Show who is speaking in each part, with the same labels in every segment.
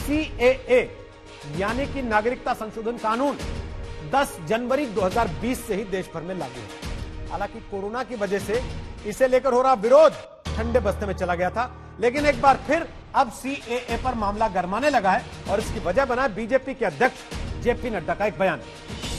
Speaker 1: CAA यानी कि नागरिकता संशोधन कानून 10 जनवरी 2020 से ही देश भर में लागू है। हालांकि कोरोना की वजह से इसे लेकर हो रहा विरोध ठंडे बस्ते में चला गया था, लेकिन एक बार फिर अब सीएए पर मामला गरमाने लगा है और इसकी वजह बना बीजेपी के अध्यक्ष जेपी नड्डा का एक बयान।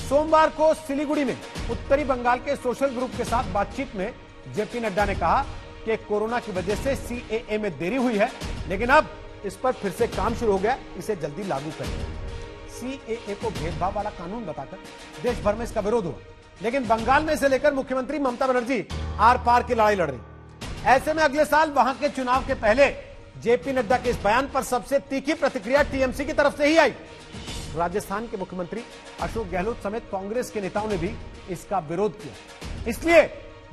Speaker 1: सोमवार को सिलीगुड़ी में उत्तरी बंगाल के सोशल ग्रुप के साथ बातचीत में जेपी नड्डा ने कहा कि कोरोना की वजह से सीएए में देरी हुई है, लेकिन अब इस पर फिर से काम शुरू हो गया, इसे जल्दी लागू करेंगे। सीएए को भेदभाव वाला कानून बताकर देश भर में इसका विरोध हुआ, लेकिन बंगाल में इसे लेकर मुख्यमंत्री ममता बनर्जी आर पार की लड़ाई लड़ रही। ऐसे में अगले साल वहां के चुनाव के पहले जेपी नड्डा के इस बयान पर सबसे तीखी प्रतिक्रिया टीएमसी की तरफ से ही आई। राजस्थान के मुख्यमंत्री अशोक गहलोत समेत कांग्रेस के नेताओं ने भी इसका विरोध किया। इसलिए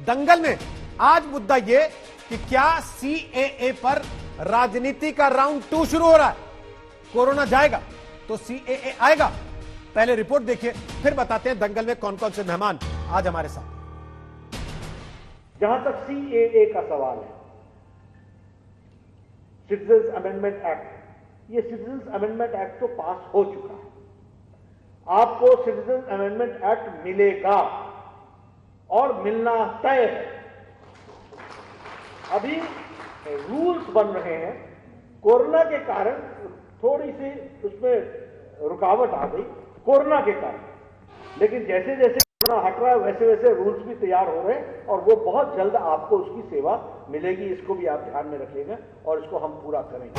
Speaker 1: दंगल में आज मुद्दा यह कि क्या सीएए पर राजनीति का राउंड 2 शुरू हो रहा है। कोरोना जाएगा तो सीएए आएगा। पहले रिपोर्ट देखिए, फिर बताते हैं दंगल में कौन कौन से मेहमान आज हमारे साथ।
Speaker 2: जहां तक सीएए का सवाल है, सिटीजन्स अमेंडमेंट एक्ट, ये सिटीजन्स अमेंडमेंट एक्ट तो पास हो चुका है। आपको सिटीजन्स अमेंडमेंट एक्ट मिलेगा और मिलना तय है। अभी रूल्स बन रहे हैं, कोरोना के कारण थोड़ी सी उसमें रुकावट आ गई कोरोना के कारण, लेकिन जैसे जैसे कोरोना हट रहा है वैसे वैसे रूल्स भी तैयार हो रहे हैं और वो बहुत जल्द आपको उसकी सेवा मिलेगी। इसको भी आप ध्यान में रखिएगा और इसको हम पूरा करेंगे।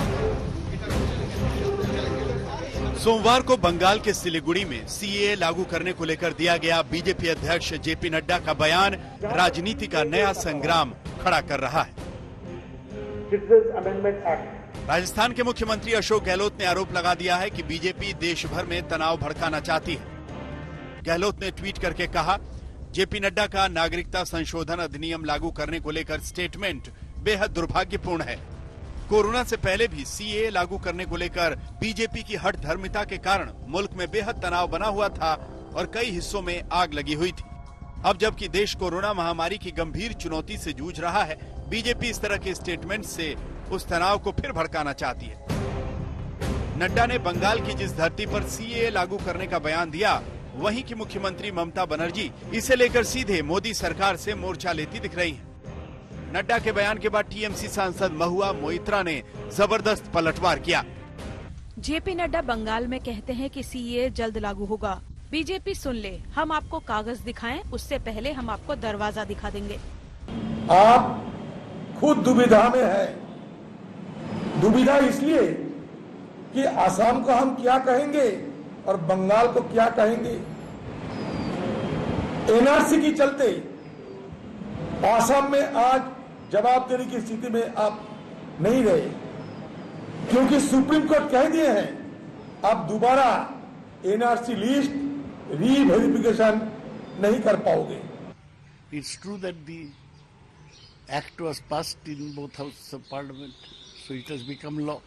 Speaker 3: सोमवार को बंगाल के सिलीगुड़ी में सीएए लागू करने को लेकर दिया गया बीजेपी अध्यक्ष जेपी नड्डा का बयान राजनीति का नया संग्राम खड़ा कर रहा है।
Speaker 2: सिटीजन्स अमेंडमेंट एक्ट,
Speaker 3: राजस्थान के मुख्यमंत्री अशोक गहलोत ने आरोप लगा दिया है कि बीजेपी देश भर में तनाव भड़काना चाहती है। गहलोत ने ट्वीट करके कहा, जेपी नड्डा का नागरिकता संशोधन अधिनियम लागू करने को लेकर स्टेटमेंट बेहद दुर्भाग्यपूर्ण है। कोरोना से पहले भी सीएए लागू करने को लेकर बीजेपी की हठ धर्मिता के कारण मुल्क में बेहद तनाव बना हुआ था और कई हिस्सों में आग लगी हुई थी। अब जबकि देश कोरोना महामारी की गंभीर चुनौती से जूझ रहा है, बीजेपी इस तरह के स्टेटमेंट से उस तनाव को फिर भड़काना चाहती है। नड्डा ने बंगाल की जिस धरती पर सीएए लागू करने का बयान दिया, वहीं की मुख्यमंत्री ममता बनर्जी इसे लेकर सीधे मोदी सरकार से मोर्चा लेती दिख रही हैं। नड्डा के बयान के बाद टीएमसी सांसद महुआ मोइत्रा ने जबरदस्त पलटवार किया।
Speaker 4: जेपी नड्डा बंगाल में कहते हैं कि सीएए जल्द लागू होगा। बीजेपी सुन ले, हम आपको कागज दिखाएं, उससे पहले हम आपको दरवाजा दिखा देंगे।
Speaker 5: आप खुद दुविधा में है। दुविधा इसलिए कि आसाम को हम क्या कहेंगे और बंगाल को क्या कहेंगे। एनआरसी की चलते आसाम में आज जवाब देने की स्थिति में आप नहीं रहे, क्योंकि सुप्रीम कोर्ट कह दिए हैं आप दोबारा एनआरसी लिस्ट रीवेरिफिकेशन नहीं कर पाओगे।
Speaker 6: It's true that the act was passed in both houses of parliament, so it has become law.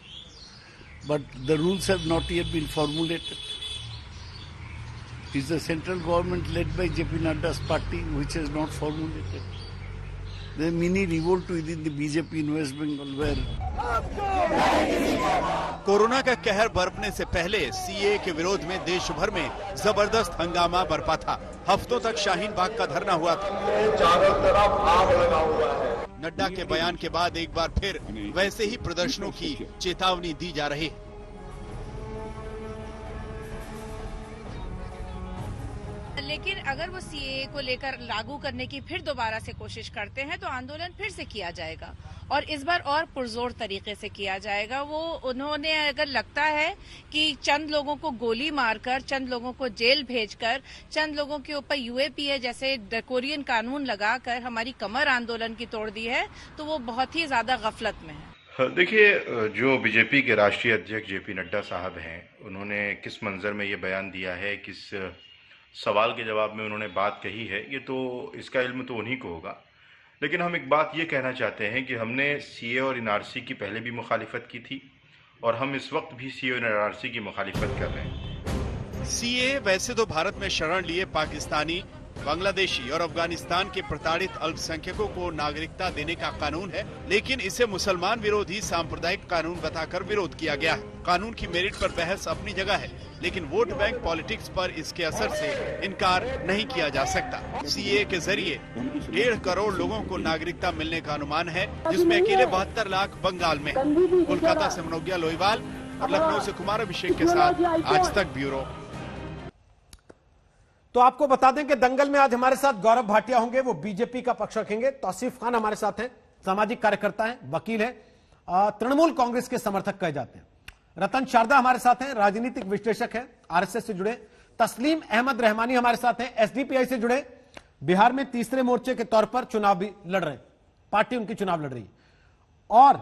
Speaker 6: But the rules have not yet been formulated. It's the central government led by JP Nadda's party which has not formulated. The mini revolt within the BJP in West Bengal where
Speaker 3: corona का कहर बरपने से पहले CAA के विरोध में देश भर में जबरदस्त हंगामा बरपा था। हफ्तों तक शाहीन बाग का धरना हुआ था।
Speaker 5: चारों तरफ आग लगा हुआ है।
Speaker 3: नड्डा के बयान के बाद एक बार फिर वैसे ही प्रदर्शनों की चेतावनी दी जा रही है।
Speaker 7: लेकिन अगर वो सीएए को लेकर लागू करने की फिर दोबारा से कोशिश करते हैं तो आंदोलन फिर से किया जाएगा और इस बार और पुरजोर तरीके से किया जाएगा। वो उन्होंने अगर लगता है कि चंद लोगों को गोली मारकर, चंद लोगों को जेल भेजकर, चंद लोगों के ऊपर यूएपीए जैसे ड्रैकोनियन कानून लगाकर हमारी कमर आंदोलन की तोड़ दी है, तो वो बहुत ही ज्यादा गफलत में है।
Speaker 8: देखिए, जो बीजेपी के राष्ट्रीय अध्यक्ष जेपी नड्डा साहब हैं, उन्होंने किस मंजर में ये बयान दिया है, किस सवाल के जवाब में उन्होंने बात कही है, ये तो इसका इल्म तो उन्हीं को होगा। लेकिन हम एक बात ये कहना चाहते हैं कि हमने सीए और एनआरसी की पहले भी मुखालिफत की थी और हम इस वक्त भी सीए और एनआरसी की मुखालिफत कर रहे हैं।
Speaker 3: सीए वैसे तो भारत में शरण लिए पाकिस्तानी बांग्लादेशी और अफगानिस्तान के प्रताड़ित अल्पसंख्यकों को नागरिकता देने का कानून है, लेकिन इसे मुसलमान विरोधी सांप्रदायिक कानून बताकर विरोध किया गया है। कानून की मेरिट पर बहस अपनी जगह है, लेकिन वोट बैंक पॉलिटिक्स पर इसके असर से इनकार नहीं किया जा सकता। सीए के जरिए 1.5 करोड़ लोगों को नागरिकता मिलने का अनुमान है, जिसमें अकेले 72 लाख बंगाल में। कोलकाता से मनोज्ञा लोईवाल और लखनऊ से कुमार अभिषेक के साथ आज तक ब्यूरो।
Speaker 1: तो आपको बता दें कि दंगल में आज हमारे साथ गौरव भाटिया होंगे, वो बीजेपी का पक्ष रखेंगे। तौसीफ खान हमारे साथ हैं, सामाजिक कार्यकर्ता हैं, वकील हैं, तृणमूल कांग्रेस के समर्थक कहे जाते हैं। रतन शारदा हमारे साथ हैं, राजनीतिक विश्लेषक हैं, आरएसएस से जुड़े। तस्लीम अहमद रहमानी हमारे साथ हैं, एसडीपीआई से जुड़े, बिहार में तीसरे मोर्चे के तौर पर चुनाव भी लड़ रहे हैं, पार्टी उनकी चुनाव लड़ रही है। और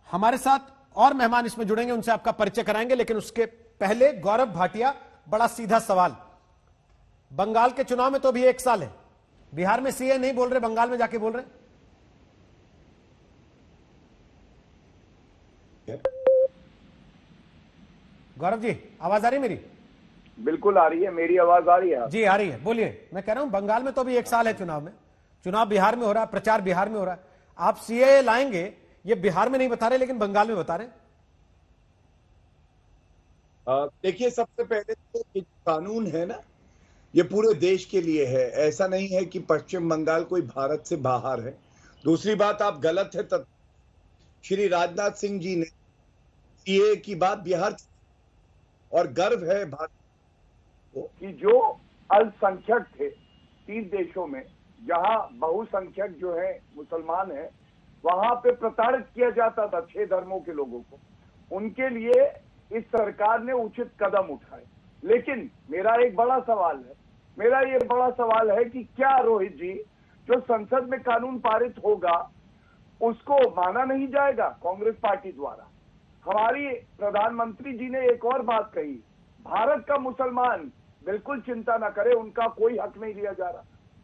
Speaker 1: हमारे साथ और मेहमान इसमें जुड़ेंगे, उनसे आपका परिचय कराएंगे, लेकिन उसके पहले गौरव भाटिया, बड़ा सीधा सवाल। बंगाल के चुनाव में तो अभी 1 साल है, बिहार में सीए नहीं बोल रहे, बंगाल में जाके बोल रहे। गौरव जी, आवाज आ रही मेरी?
Speaker 2: बिल्कुल आ रही है। मेरी आवाज आ रही है?
Speaker 1: जी आ रही है, बोलिए। मैं कह रहा हूं बंगाल में तो अभी 1 साल है चुनाव में, चुनाव बिहार में हो रहा है, प्रचार बिहार में हो रहा है। आप सीए लाएंगे, ये बिहार में नहीं बता रहे, लेकिन बंगाल में बता रहे।
Speaker 9: देखिए, सबसे पहले तो ये कानून है ना, ये पूरे देश के लिए है, ऐसा नहीं है कि पश्चिम बंगाल कोई भारत से बाहर है। दूसरी बात, आप गलत है। श्री राजनाथ सिंह जी ने सीए की बात बिहार, और गर्व है भारत को कि जो अल्पसंख्यक थे 3 देशों में, जहां बहुसंख्यक जो है मुसलमान है, वहां पे प्रताड़ित किया जाता था 6 धर्मों के लोगों को, उनके लिए इस सरकार ने उचित कदम उठाए। लेकिन मेरा एक बड़ा सवाल है कि क्या रोहित जी, जो संसद में कानून पारित होगा उसको माना नहीं जाएगा कांग्रेस पार्टी द्वारा? हमारी प्रधानमंत्री जी ने एक और बात कही, भारत का मुसलमान बिल्कुल चिंता न करे, उनका कोई हक नहीं लिया जा रहा,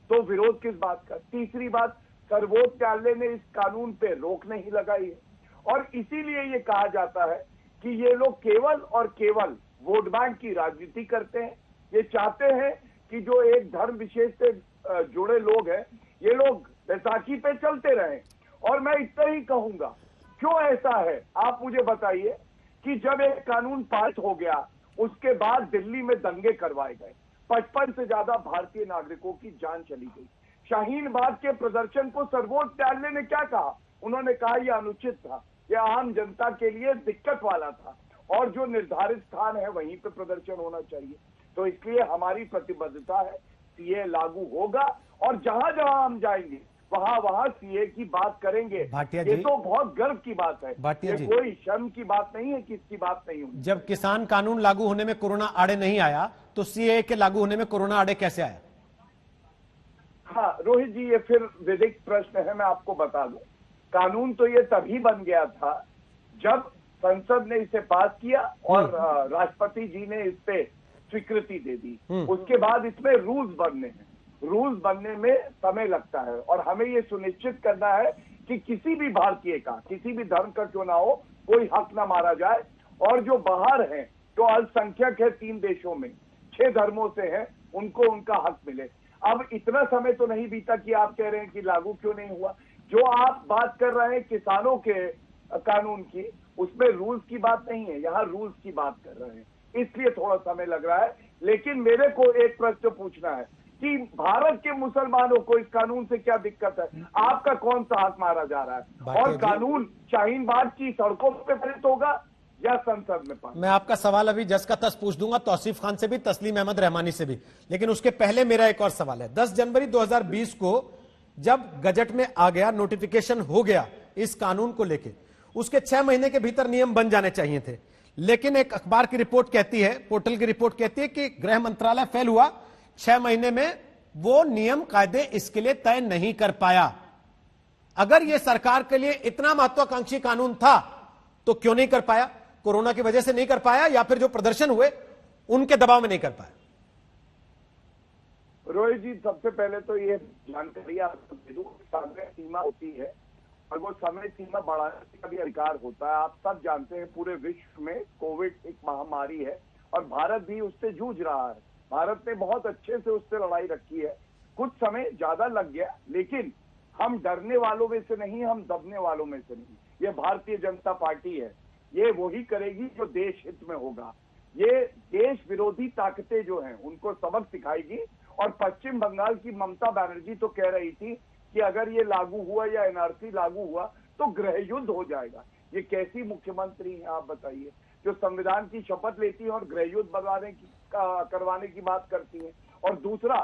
Speaker 9: तो विरोध किस बात का? तीसरी बात, सर्वोच्च न्यायालय ने इस कानून पे रोक नहीं लगाई है, और इसीलिए ये कहा जाता है कि ये लोग केवल और केवल वोट बैंक की राजनीति करते हैं। ये चाहते हैं कि जो एक धर्म विशेष से जुड़े लोग हैं, ये लोग बैसाखी पे चलते रहें। और मैं इतना ही कहूंगा, क्यों ऐसा है आप मुझे बताइए कि जब एक कानून पारित हो गया, उसके बाद दिल्ली में दंगे करवाए गए, 55 से ज्यादा भारतीय नागरिकों की जान चली गई। शाहीन बाग के प्रदर्शन को सर्वोच्च न्यायालय ने क्या कहा? उन्होंने कहा यह अनुचित था, यह आम जनता के लिए दिक्कत वाला था, और जो निर्धारित स्थान है वहीं पे प्रदर्शन होना चाहिए। तो इसलिए हमारी प्रतिबद्धता है, सीए लागू होगा, और जहां जहां हम जाएंगे वहां सीए की बात करेंगे। ये तो बहुत गर्व की बात है, ये कोई शर्म की बात नहीं है कि इसकी बात नहीं होगी।
Speaker 1: जब किसान कानून लागू होने में कोरोना आड़े नहीं आया, तो सीए के लागू होने में कोरोना आड़े कैसे आया?
Speaker 2: हाँ रोहित जी, ये फिर विधिक प्रश्न है, मैं आपको बता दूं। कानून तो ये तभी बन गया था जब संसद ने इसे पास किया और राष्ट्रपति जी ने इस पे स्वीकृति दे दी। उसके बाद इसमें रूल्स बनने हैं, रूल्स बनने में समय लगता है, और हमें ये सुनिश्चित करना है कि किसी भी भारतीय का, किसी भी धर्म का क्यों ना हो, कोई हक ना मारा जाए, और जो बाहर हैं, जो अल्पसंख्यक है 3 देशों में, 6 धर्मों से हैं, उनको उनका हक मिले। अब इतना समय तो नहीं बीता कि आप कह रहे हैं कि लागू क्यों नहीं हुआ। जो आप बात कर रहे हैं किसानों के कानून की, उसमें रूल्स की बात नहीं है, यहाँ रूल्स की बात कर रहे हैं, इसलिए थोड़ा समय लग रहा है। लेकिन मेरे को एक प्रश्न पूछना है कि भारत के मुसलमानों को इस कानून से क्या दिक्कत है? आपका कौन सा हक मारा जा रहा है? और कानून शाहीन बाग की सड़कों पर पारित होगा या संसद में पारित?
Speaker 1: मैं आपका सवाल अभी जस का तस पूछ दूंगा, तौसीफ खान से भी, तस्लीम अहमद रहमानी से भी, लेकिन उसके पहले मेरा एक और सवाल है। 10 जनवरी 2020 को जब गजट में आ गया, नोटिफिकेशन हो गया इस कानून को लेके, उसके 6 महीने के भीतर नियम बन जाने चाहिए थे, लेकिन एक अखबार की रिपोर्ट कहती है, पोर्टल की रिपोर्ट कहती है कि गृह मंत्रालय फेल हुआ, 6 महीने में वो नियम कायदे इसके लिए तय नहीं कर पाया। अगर यह सरकार के लिए इतना महत्वाकांक्षी कानून था तो क्यों नहीं कर पाया? कोरोना की वजह से नहीं कर पाया, या फिर जो प्रदर्शन हुए उनके दबाव में नहीं कर पाया?
Speaker 2: रोहित जी, सबसे पहले तो ये जानकारी आपको दे दूं, समय सीमा होती है और वो समय सीमा बढ़ाने का भी अधिकार होता है। आप सब जानते हैं पूरे विश्व में कोविड एक महामारी है और भारत भी उससे जूझ रहा है। भारत ने बहुत अच्छे से उससे लड़ाई रखी है।
Speaker 9: कुछ समय ज्यादा लग गया, लेकिन हम डरने वालों में से नहीं, हम दबने वालों में से नहीं। ये भारतीय जनता पार्टी है, ये वही करेगी जो देश हित में होगा। ये देश विरोधी ताकतें जो हैं उनको सबक सिखाएगी। और पश्चिम बंगाल की ममता बनर्जी तो कह रही थी कि अगर ये लागू हुआ या एनआरसी लागू हुआ तो गृह युद्ध हो जाएगा। ये कैसी मुख्यमंत्री हैं आप बताइए, जो संविधान की शपथ लेती है और गृह युद्ध करवाने की बात करती है। और दूसरा,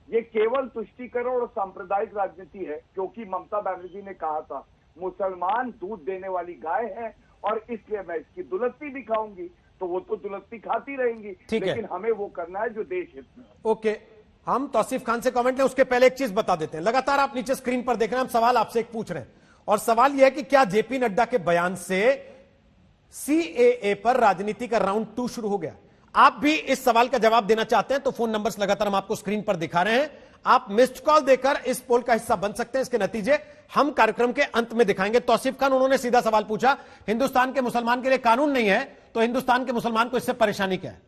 Speaker 9: ये केवल तुष्टीकरण और सांप्रदायिक राजनीति है, क्योंकि ममता बनर्जी ने कहा था मुसलमान दूध देने वाली गाय है और इसलिए मैं इसकी दुलत्ती भी खाऊंगी। तो वो तो दुलत्ती खाती रहेंगी, लेकिन हमें वो करना है जो देश हित में।
Speaker 1: ओके, हम तौसीफ खान से कमेंट लें, उसके पहले एक चीज बता देते हैं। लगातार आप नीचे स्क्रीन पर देख रहे हैं, हम सवाल आपसे एक पूछ रहे हैं, और सवाल यह है कि क्या जेपी नड्डा के बयान से सीएए पर राजनीति का राउंड 2 शुरू हो गया? आप भी इस सवाल का जवाब देना चाहते हैं तो फोन नंबर्स लगातार हम आपको स्क्रीन पर दिखा रहे हैं। आप मिस्ड कॉल देकर इस पोल का हिस्सा बन सकते हैं। इसके नतीजे हम कार्यक्रम के अंत में दिखाएंगे। तौसीफ खान, उन्होंने सीधा सवाल पूछा, हिंदुस्तान के मुसलमान के लिए कानून नहीं है तो हिंदुस्तान के मुसलमान को इससे परेशानी क्या है?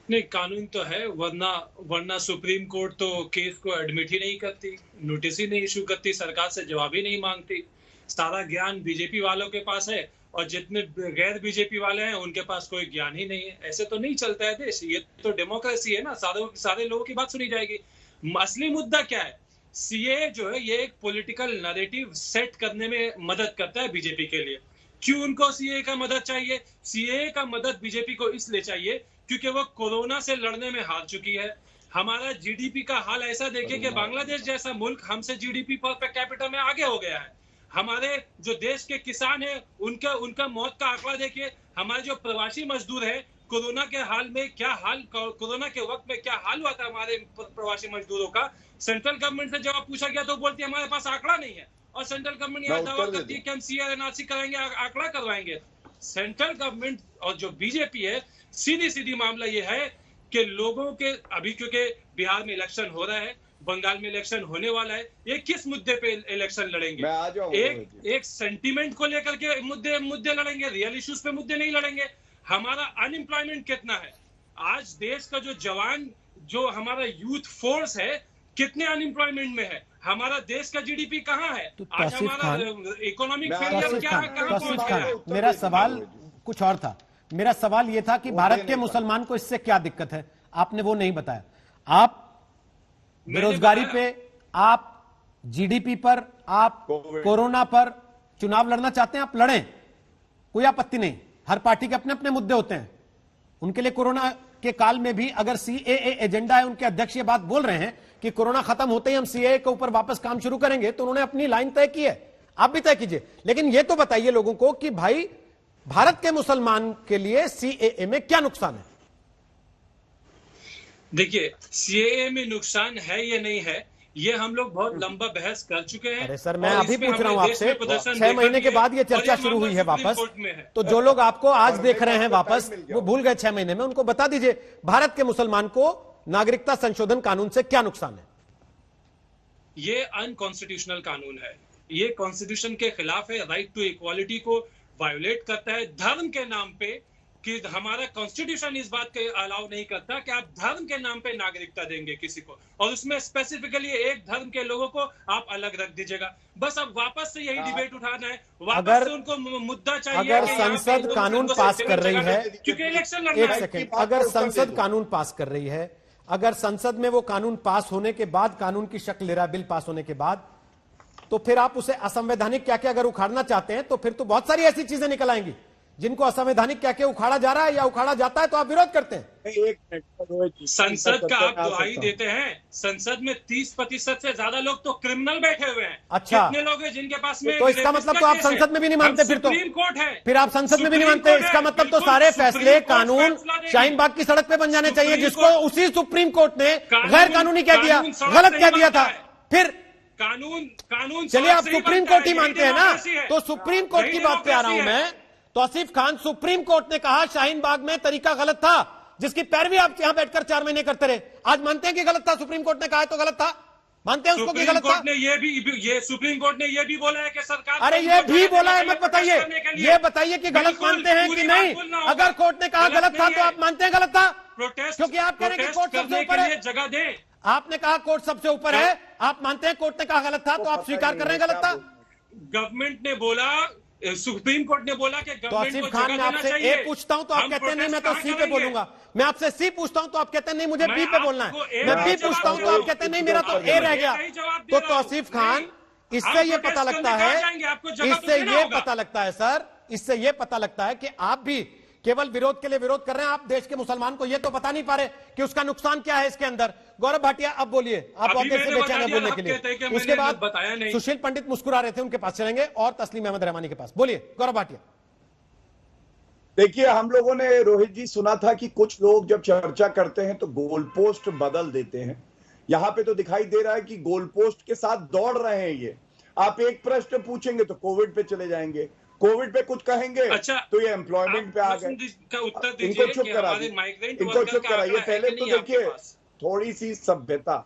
Speaker 10: नहीं, कानून तो है, वरना सुप्रीम कोर्ट तो केस को एडमिट ही नहीं करती, नोटिस ही नहीं इशू करती, सरकार से जवाब ही नहीं मांगती। सारा ज्ञान बीजेपी वालों के पास है और जितने गैर बीजेपी वाले हैं उनके पास कोई ज्ञान ही नहीं है। ऐसे तो नहीं चलता है देश, ये तो डेमोक्रेसी है ना, सारे लोगों की बात सुनी जाएगी। असली मुद्दा क्या है? सीए जो है ये एक पॉलिटिकल नैरेटिव सेट करने में मदद करता है बीजेपी के लिए। क्यों उनको सीए का मदद चाहिए? सीए का मदद बीजेपी को इसलिए चाहिए क्योंकि वो कोरोना से लड़ने में हार चुकी है। हमारा जीडीपी का हाल ऐसा देखिए कि बांग्लादेश जैसा मुल्क हमसे जीडीपी पर कैपिटा में आगे हो गया है। हमारे जो देश के किसान हैं उनका मौत का आंकड़ा देखिए। हमारे जो प्रवासी मजदूर हैं, कोरोना के हाल में क्या हाल, कोरोना के वक्त में क्या हाल हुआ था हमारे प्रवासी मजदूरों का। सेंट्रल गवर्नमेंट से जब पूछा गया तो बोलती है हमारे पास आंकड़ा नहीं है, और सेंट्रल गवर्नमेंट यहाँ दावा करती है कि हम सीआरएनआरसी कराएंगे, आंकड़ा करवाएंगे। सेंट्रल गवर्नमेंट और जो बीजेपी है, सीधी मामला ये है कि लोगों के अभी, क्योंकि बिहार में इलेक्शन हो रहा है, बंगाल में इलेक्शन होने वाला है, ये किस मुद्दे पे इलेक्शन लड़ेंगे? एक सेंटीमेंट को लेकर के मुद्दे लड़ेंगे, रियल इश्यूज पे मुद्दे नहीं लड़ेंगे। हमारा अनएम्प्लॉयमेंट कितना है आज? देश का जो जवान, जो हमारा यूथ फोर्स है, कितने अनएम्प्लॉयमेंट में है? हमारा देश का जीडीपी कहाँ है? आज हमारा इकोनॉमिक फेलियर क्या है, कहाँ पहुंच गया है?
Speaker 1: मेरा सवाल कुछ और था। मेरा सवाल यह था कि भारत के मुसलमान को इससे क्या दिक्कत है, आपने वो नहीं बताया। आप बेरोजगारी पे, आप जीडीपी पर, आप कोरोना पर चुनाव लड़ना चाहते हैं, आप लड़ें, कोई आपत्ति नहीं। हर पार्टी के अपने अपने मुद्दे होते हैं। उनके लिए कोरोना के काल में भी अगर सीएए एजेंडा है, उनके अध्यक्ष ये बात बोल रहे हैं कि कोरोना खत्म होते ही हम सीएए के ऊपर वापस काम शुरू करेंगे, तो उन्होंने अपनी लाइन तय की है, आप भी तय कीजिए। लेकिन ये तो बताइए लोगों को कि भाई भारत के मुसलमान के लिए सीएए में क्या नुकसान है?
Speaker 10: देखिए, सीएए में नुकसान है या नहीं है, ये हम लोग बहुत लंबा बहस कर चुके हैं।
Speaker 1: अरे सर, मैं अभी पूछ रहा हूं आपसे, 6 महीने के बाद ये चर्चा शुरू हुई है वापस, तो जो लोग आपको आज देख रहे हैं वापस, वो भूल गए 6 महीने में, उनको बता दीजिए भारत के मुसलमान को नागरिकता संशोधन कानून से क्या नुकसान है?
Speaker 10: ये अनकॉन्स्टिट्यूशनल कानून है, ये कॉन्स्टिट्यूशन के खिलाफ है, राइट टू इक्वालिटी को वायोलेट करता है धर्म के नाम पे, कि हमारा कॉन्स्टिट्यूशन इस बात के अलाउ नहीं करता कि आप धर्म के नाम पे नागरिकता देंगे किसी को, और उसमें स्पेसिफिकली एक धर्म के लोगों को आप अलग रख दीजिएगा। बस अब वापस से यही डिबेट उठाना है, वापस से उनको मुद्दा चाहिए।
Speaker 1: अगर संसद कानून पास कर रही है,
Speaker 10: क्योंकि इलेक्शन लड़ना है।
Speaker 1: एक सेकंड, अगर संसद कानून पास कर रही है, अगर संसद में वो कानून पास होने के बाद, कानून की शक्ल ले रहा है बिल पास होने के बाद, तो फिर आप उसे असंवैधानिक क्या क्या अगर उखाड़ना चाहते हैं, तो फिर तो बहुत सारी ऐसी चीजें निकल आएंगी जिनको असंवैधानिक क्या क्या उखाड़ा जा रहा है या उखाड़ा जाता है, तो आप विरोध करते हैं।
Speaker 10: संसद का आप दुहाई देते हैं, संसद में 30% से ज्यादा लोग तो क्रिमिनल बैठे हुए हैं।
Speaker 1: अच्छा,
Speaker 10: कितने लोग हैं जिनके पास में,
Speaker 1: तो इसका मतलब तो आप संसद में भी नहीं मानते, फिर तो
Speaker 10: सुप्रीम कोर्ट है,
Speaker 1: फिर आप संसद में भी नहीं मानते। इसका मतलब तो सारे फैसले, कानून शाहीन बाग की सड़क पे बन जाने चाहिए, जिसको उसी सुप्रीम कोर्ट ने गैर कानूनी कह दिया, गलत कह दिया था। फिर
Speaker 10: कानून
Speaker 1: चलिए, आप सुप्रीम कोर्ट ही मानते हैं ना, तो सुप्रीम कोर्ट की बात पे आ रहा हूं मैं। तौसीफ खान, सुप्रीम कोर्ट ने कहा शाहीन बाग में तरीका गलत था, जिसकी पैरवी आप यहां बैठकर 4 महीने करते रहे। आज मानते हैं कि गलत था, सुप्रीम कोर्ट ने कहा है तो गलत था। मानते हैं उसको कि गलत था?
Speaker 10: सुप्रीम कोर्ट ने ये भी बोला है कि सरकार,
Speaker 1: अरे ये भी बोला है, मत बताइए, ये बताइए कि गलत मानते हैं कि नहीं। अगर कोर्ट ने कहा गलत था तो आप मानते हैं गलत था?
Speaker 10: प्रोटेस्ट,
Speaker 1: क्योंकि आप कह रहे हैं कि कोर्ट सबसे ऊपर है,
Speaker 10: जगह दें।
Speaker 1: आपने कहा कोर्ट सबसे ऊपर है, आप मानते हैं कोर्ट ने कहा गलत था, तो आप स्वीकार कर रहे हैं गलत था?
Speaker 10: गवर्नमेंट ने बोला, सुप्रीम कोर्ट ने बोला कि
Speaker 1: तो आसिफ खान, मैं आपसे ए पूछता हूं तो आप कहते हैं नहीं मैं तो सी पे बोलूंगा। मैं आपसे सी पूछता हूं तो आप कहते हैं नहीं मुझे बी पे बोलना है। मैं बी पूछता हूं तो आप कहते हैं नहीं मेरा तो ए रह गया। तो तौसीफ खान, इससे ये पता लगता है, इससे ये पता लगता है सर, इससे ये पता लगता है कि आप भी केवल विरोध के लिए विरोध कर रहे हैं। आप देश के मुसलमान को ये तो बता नहीं पा रहे कि उसका नुकसान क्या है इसके अंदर। गौरव भाटिया, अब बोलिए, आप बहुत देर से बेचैन हैं बोलने के लिए। उसके बाद सुशील पंडित मुस्कुरा रहे थे, उनके पास चलेंगे, और तस्लीम अहमद रहमानी के पास। बोलिए गौरव भाटिया।
Speaker 9: देखिए, हम लोगों ने रोहित जी सुना था कि कुछ लोग जब चर्चा करते हैं तो गोल पोस्ट बदल देते हैं। यहां पे तो दिखाई दे रहा है कि गोल पोस्ट के साथ दौड़ रहे हैं ये। आप एक प्रश्न पूछेंगे तो कोविड पे चले जाएंगे, कोविड पे कुछ कहेंगे तो ये एम्प्लॉयमेंट पे आ गए। इनको चुप कराइए, इनको चुप कराइए। पहले तो देखिए, थोड़ी सी सभ्यता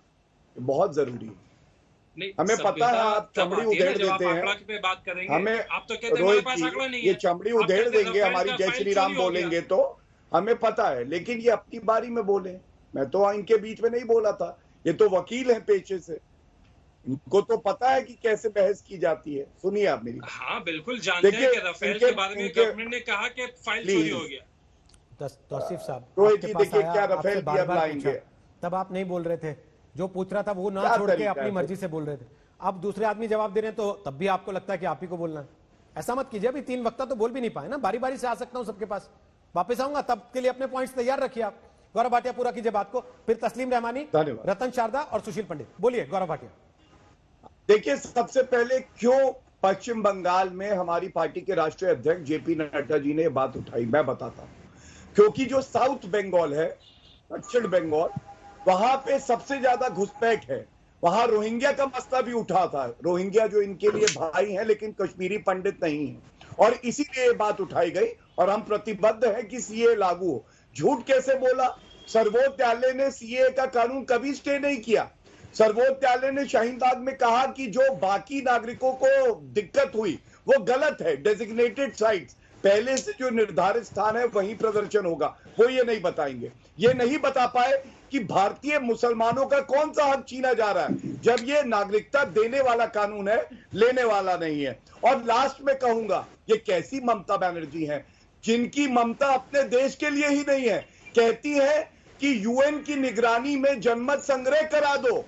Speaker 9: बहुत जरूरी है। हमें पता है आप चमड़ी उधेड़ देते हैं, हमें
Speaker 10: आप तो कहते
Speaker 9: रोहित जी ये चमड़ी उधेड़ देंगे, हमारी जय श्री राम बोलेंगे तो हमें पता है, लेकिन ये अपनी बारी में बोले। मैं तो इनके बीच में नहीं बोला था, ये तो वकील हैं पेशे से, इनको तो पता है कि कैसे बहस की जाती है। सुनिए आप मेरी।
Speaker 10: हाँ बिल्कुल जानते हैं कि राफेल के बारे में गवर्नमेंट ने कहा कि फाइल चोरी हो गया।
Speaker 1: तौसीफ साहब,
Speaker 9: रोहित जी देखिए क्या राफेल की अब लाएंगे,
Speaker 1: तब आप नहीं बोल रहे थे, जो पूछ रहा था वो ना छोड़ के अपनी मर्जी से बोल रहे थे। अब दूसरे आदमी जवाब दे रहे हैं तो तब भी आपको लगता है कि आप ही को बोलना है। ऐसा मत कीजिए, अभी 3 वक्ता तो बोल भी नहीं पाए ना, बारी बारी से आ सकता हूं सबके पास, वापस आऊंगा, तब के लिए अपने पॉइंट्स तैयार रखिए आप। गौरव भाटिया पूरा कीजिए बात को, फिर तस्लीम रहमानी, रतन शारदा और सुशील पंडित। बोलिए गौरव भाटिया।
Speaker 9: देखिए, सबसे पहले क्यों पश्चिम बंगाल में हमारी पार्टी के राष्ट्रीय अध्यक्ष जेपी नड्डा जी ने ये बात उठाई, मैं बताता हूं। क्योंकि जो साउथ बंगाल है, दक्षिण बंगाल, वहां पे सबसे ज्यादा घुसपैठ है। वहां रोहिंग्या का मसला भी उठा था। रोहिंग्या जो इनके लिए भाई हैं लेकिन कश्मीरी पंडित नहीं है, और इसीलिए ये बात उठाई गई और हम प्रतिबद्ध हैं कि सीए लागू हो। झूठ कैसे बोला? सर्वोच्च न्यायालय ने सीए का कानून कभी स्टे नहीं किया। सर्वोच्च न्यायालय ने शाहीन बाग में कहा कि जो बाकी नागरिकों को दिक्कत हुई वो गलत है। डेजिग्नेटेड साइट्स, पहले से जो निर्धारित स्थान है वहीं प्रदर्शन होगा, वो ये नहीं बताएंगे। ये नहीं बता पाए कि भारतीय मुसलमानों का कौन सा हक छीना जा रहा है, जब ये नागरिकता देने वाला कानून है, लेने वाला नहीं है। और लास्ट में कहूंगा, ये कैसी ममता बनर्जी है जिनकी ममता अपने देश के लिए ही नहीं है। कहती है कि यूएन की निगरानी में जनमत संग्रह करा दो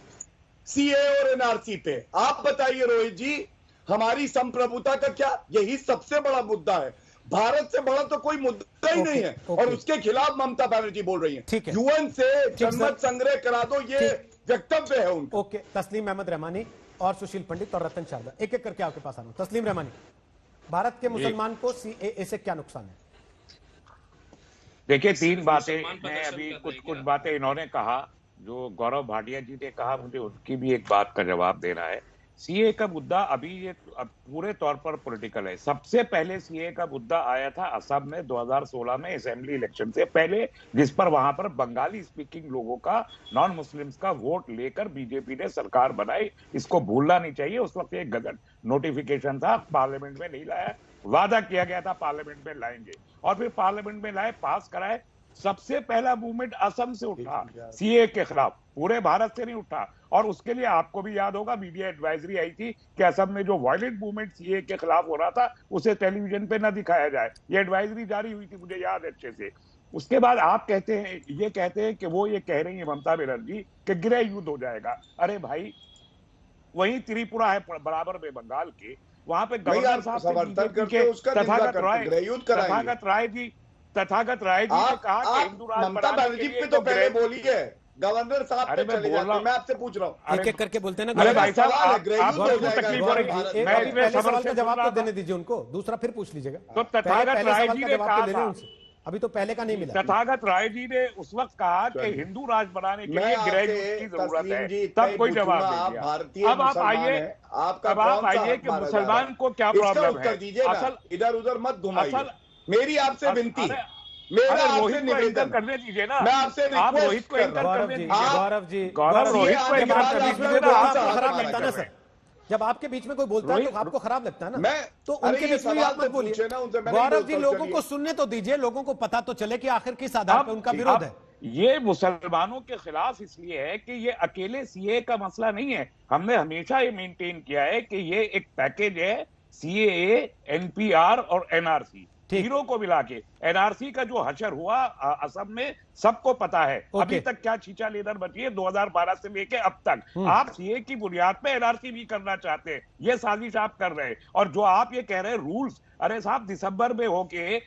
Speaker 9: सीए और एनआरसी पे। आप बताइए रोहित जी, हमारी संप्रभुता का क्या? यही सबसे बड़ा मुद्दा है। भारत से बड़ा तो कोई मुद्दा ही नहीं है, और उसके खिलाफ ममता बनर्जी बोल रही है। यूएन से जनमत संग्रह करा दो, ये वक्तव्य है उनका।
Speaker 1: ओके, तस्लीम अहमद रहमानी और सुशील पंडित और रतन शारदा, एक एक करके आपके पास आ रहा हूं। तस्लीम रहमानी, भारत के मुसलमान को सीएए से क्या नुकसान है?
Speaker 11: देखिए, 3 बातें हैं। अभी कुछ बातें इन्होंने कहा, जो गौरव भाटिया जी ने कहा, मुझे उनकी भी एक बात का जवाब देना है। सीए का मुद्दा अभी ये पूरे तौर पर पॉलिटिकल है। सबसे पहले सीए का मुद्दा आया था असम में 2016 में असेंबली इलेक्शन से पहले, जिस पर वहां पर बंगाली स्पीकिंग लोगों का, नॉन मुस्लिम्स का वोट लेकर बीजेपी ने सरकार बनाई। इसको भूलना नहीं चाहिए। उस वक्त एक गजट नोटिफिकेशन था, पार्लियामेंट में नहीं लाया, वादा किया गया था पार्लियामेंट में लाएंगे, और फिर पार्लियामेंट में लाए, पास कराए। सबसे पहला मूवमेंट असम से उठा सीए के खिलाफ, पूरे भारत से नहीं उठा। और उसके लिए आपको भी याद होगा, मीडिया एडवाइजरी आई थी कि असम में जो वायलेंट मूवमेंट सीए के खिलाफ हो रहा था उसे टेलीविजन पे न दिखाया जाए। ये एडवाइजरी जारी हुई थी, मुझे याद है अच्छे से। उसके बाद आप कहते हैं कि वो ये कह रही है ममता बनर्जी कि गृह युद्ध हो जाएगा। अरे भाई, वही त्रिपुरा है बराबर में बंगाल के, वहां पे गवर्नर साहब तथागत राय जी ने कहा कि हिंदू राज
Speaker 9: ममता बनर्जी पे तो पहले बोली है, गवर्नर साहब पे चले जाते हैं। मैं आपसे पूछ रहा हूँ,
Speaker 1: एक एक करके बोलते हैं ना।
Speaker 11: अरे भाई साहब,
Speaker 1: सवाल का जवाब तो देने दीजिए उनको, दूसरा फिर पूछ लीजिएगा।
Speaker 11: तो तथागत राय जी ने कहा,
Speaker 1: अभी तो पहले का नहीं मिला।
Speaker 11: तथागत राय जी ने उस वक्त कहा कि हिंदू राज बनाने के लिए गृह युद्ध की जरूरत है, तब कोई जवाब नहीं दिया। अब आप आइए कि मुसलमान को क्या प्रॉब्लम है।
Speaker 9: इधर उधर मत घुमाइए, मेरी आपसे विनती। मेरा
Speaker 11: अरे
Speaker 9: आपसे
Speaker 11: रोहित को एंकर
Speaker 9: निवेदन,
Speaker 11: करने दीजिए ना,
Speaker 9: मैं आपसे
Speaker 11: आप
Speaker 9: रिक्वेस्ट
Speaker 11: रोहित को
Speaker 9: कर
Speaker 11: एंकर
Speaker 9: रहा हूं।
Speaker 11: करने दीजिए।
Speaker 1: गौरव
Speaker 11: रोहित को
Speaker 9: ये
Speaker 11: एंकर
Speaker 9: बात
Speaker 11: करने
Speaker 9: आपने
Speaker 11: दीजिए ना,
Speaker 9: बोला
Speaker 11: आप
Speaker 9: था,
Speaker 1: खराब
Speaker 9: आप
Speaker 1: लगता है ना सर, जब आपके बीच में कोई बोलता है तो आपको खराब लगता है ना,
Speaker 9: मैं
Speaker 1: तो
Speaker 9: अरे
Speaker 1: उनके
Speaker 9: ये
Speaker 1: बीच में भी
Speaker 9: सवाल
Speaker 1: आप मत
Speaker 9: तो
Speaker 1: बोलिए।
Speaker 9: पूछे ना उनसे, मैं नहीं
Speaker 1: गौरव
Speaker 9: बोलता
Speaker 1: जी
Speaker 9: हूं,
Speaker 1: लोगों
Speaker 9: चलिए।
Speaker 1: को सुनने तो दीजिए, लोगों को पता तो चले कि आखिर किस आधार पर उनका विरोध है।
Speaker 11: ये मुसलमानों के खिलाफ इसलिए है कि ये अकेले सीए का मसला नहीं है। हमने हमेशा ये मेंटेन किया है कि ये एक पैकेज है, सीएए, एनपीआर और एनआरसी तीनों को मिला के। एनआरसी का जो हशर हुआ असम में सबको पता है, अभी तक क्या छींचा लेदर बची है 2012 से लेके अब तक। आप सीए की बुनियाद पे एनआरसी भी करना चाहते हैं, ये साजिश आप कर रहे हैं। और जो आप ये कह रहे हैं रूल्स, अरे साहब दिसंबर में होके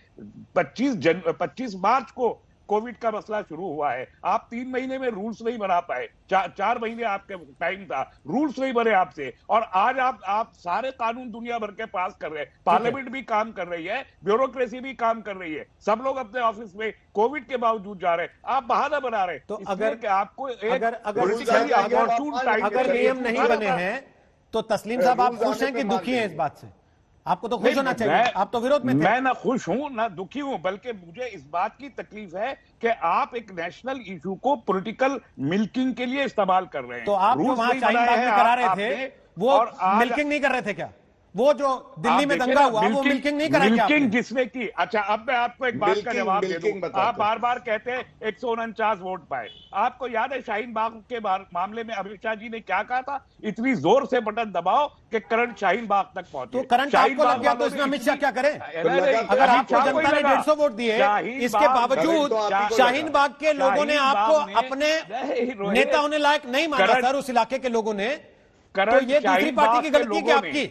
Speaker 11: 25 मार्च को कोविड का मसला शुरू हुआ है, आप 3 महीने में रूल्स नहीं बना पाए, 4 महीने आपके टाइम था, रूल्स नहीं बने आपसे, और आज आप सारे कानून दुनिया भर के पास कर रहे हैं। पार्लियामेंट भी काम कर रही है, ब्यूरोक्रेसी भी काम कर रही है, सब लोग अपने ऑफिस में कोविड के बावजूद जा रहे हैं, आप बहाना बना रहे हैं।
Speaker 1: तो
Speaker 11: अगर आपको
Speaker 1: अगर नियम नहीं बने हैं तो तस्लीम साहब आप खुश हैं कि दुखी हैं इस बात से? आपको तो खुश होना चाहिए, आप तो विरोध में थे।
Speaker 11: मैं ना खुश हूं ना दुखी हूं, बल्कि मुझे इस बात की तकलीफ है कि आप एक नेशनल इशू को पॉलिटिकल मिल्किंग के लिए इस्तेमाल कर रहे हैं।
Speaker 1: तो आप जो वहां शाहीन बाग में करा रहे थे वो मिल्किंग नहीं कर रहे थे क्या? वो जो दिल्ली में दंगा हुआ वो मिल्किंग नहीं करा क्या?
Speaker 11: मिल्किंग जिसने की। अच्छा, अब मैं आपको एक बात का जवाब दे दूं। आप बार बार कहते हैं 149 वोट पाए। आपको याद है शाहीन बाग के मामले में अमित शाह जी ने क्या कहा था? इतनी जोर से बटन दबाओ कि करंट शाहीन बाग तक पहुंचे।
Speaker 1: तो करंट आपको लग गया तो इसमें अमित शाह क्या करे? अगर आपको जनता ने 150 वोट दिए, इसके बावजूद शाहीन बाग के लोगों ने आपको अपने नेता होने लायक नहीं माना सर, उस इलाके के लोगों ने, तो ये दूसरी पार्टी की गलती है आपकी?